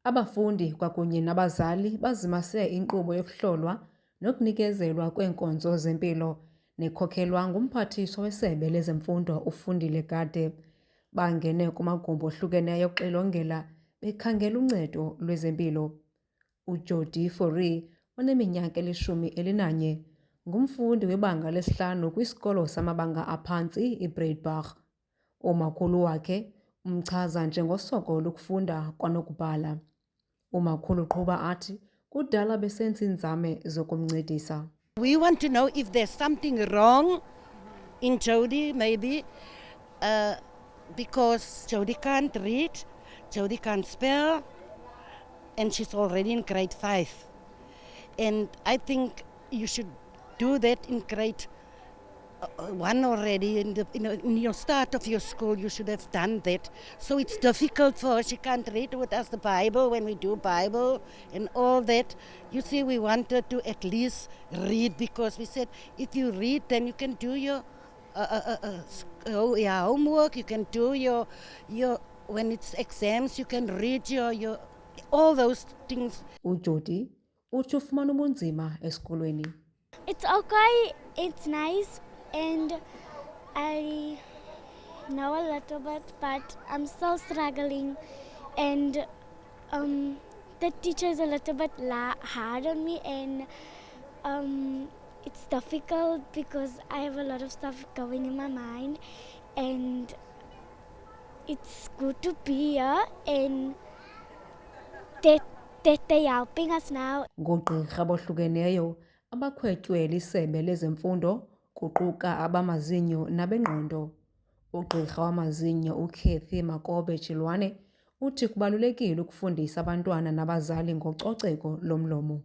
Abafundi kwakunye nabazali bazimase inkqubo yokuhlolwa nokunikezelwa kweenkonzo zempilo nekhokelwa nguMphathiswa weSebe lezeMfundo uFundile Gade. Bangene kumagumbi ohlukeneyo okuxilongela bekhangela uncedo lwezempilo. uJody Fourie oneminyaka eli-11 ngumfundi webanga lesihlanu kwisikolo samabanga aphantsi iBreitbach. Umakhulu wakhe umchaza njengosoko lokufunda kwanokubhala. Umakhulu uqhuba athi kudala besenza iinzame zokumncedisa. We want to know if there's something wrong in Jody, maybe, because Jody can't read, Jody can't spell, and she's already in grade 5. And I think you should do that in grade 1 already. In your start of your school, you should have done that. So it's difficult for her. She can't read with us the Bible when we do Bible and all that. You see, we wanted to at least read, because we said if you read, then you can do your homework. You can do your when it's exams, you can read your all those things. uJody uthi ufumana ubunzima esikolweni. It's okay, it's nice, and I know a little bit, but I'm still struggling, and the teacher is a little bit hard on me, and it's difficult because I have a lot of stuff going in my mind, and it's good to be here, and that they're helping us now. Ngoogqirha bohlukeneyo abakhwetywe liSebe lezeMfundo kuquka abamazinyo nabengqondo. Ugqirha wamazinyo uKathy Makobe Chilwane uthi kubalulekile ukufundisa abantwana nabazali ngococeko lomlomo.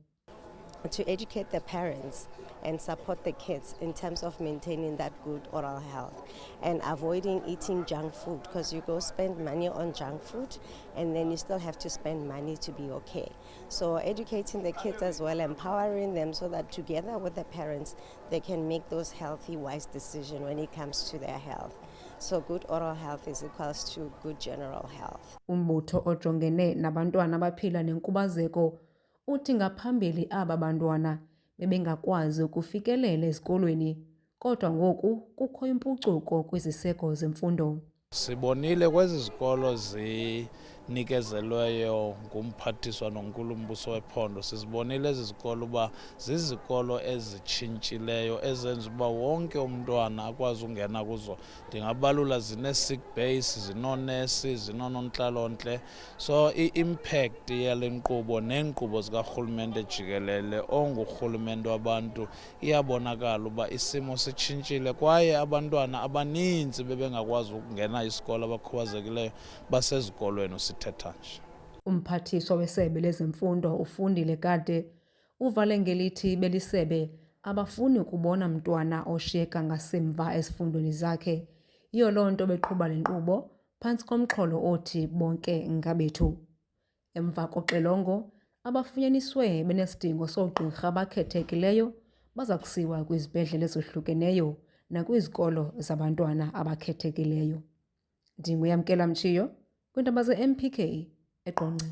To educate the parents and support the kids in terms of maintaining that good oral health and avoiding eating junk food, because you go spend money on junk food and then you still have to spend money to be okay. So educating the kids as well, empowering them so that together with the parents they can make those healthy, wise decisions when it comes to their health. So good oral health is equals to good general health. Umbutho ojongene nabantwana abaphila nenkubazeko uthi ngaphambili aba bantwana bebengakwazi ukufikelela ezikolweni, kodwa ngoku kukho impucuko kwiziseko zemfundo. Sibonile kwezi zikolo zinikezelweyo ngumphathiswa nonkulumbuso wephondo, sizibonile ezi zikolo uba zizikolo ezitshintshileyo ezenza uba wonke umntwana akwazi ungena kuzo. Ndingabalula zine-sick base, zinonesi, zinoonontlalontle. So i-impact yale nkqubo neenkqubo zikarhulumente jikelele ongurhulumente wabantu iyabonakala uba isimo sitshintshile, kwaye abantwana abaninzi bebengakwazi ukungena isikolo abakhubazekileyo basezikolweni usithetha nje. Umphathiswa weSebe lezeMfundo uFundile Gade uvale ngelithi belisebe abafuni ukubona mntwana oshiyeka ngasemva ezifundweni zakhe. Yiyo loo nto beqhuba le nkqubo phantsi komxholo othi bonke ngabethu. Emva koxilongo abafunyaniswe benesidingo soogqirha abakhethekileyo baza kusiwa kwizibhedlele ezohlukeneyo nakwizikolo zabantwana abakhethekileyo. Ndinguyamkela Mtshiyo kwiindaba ze-MPK eQonce.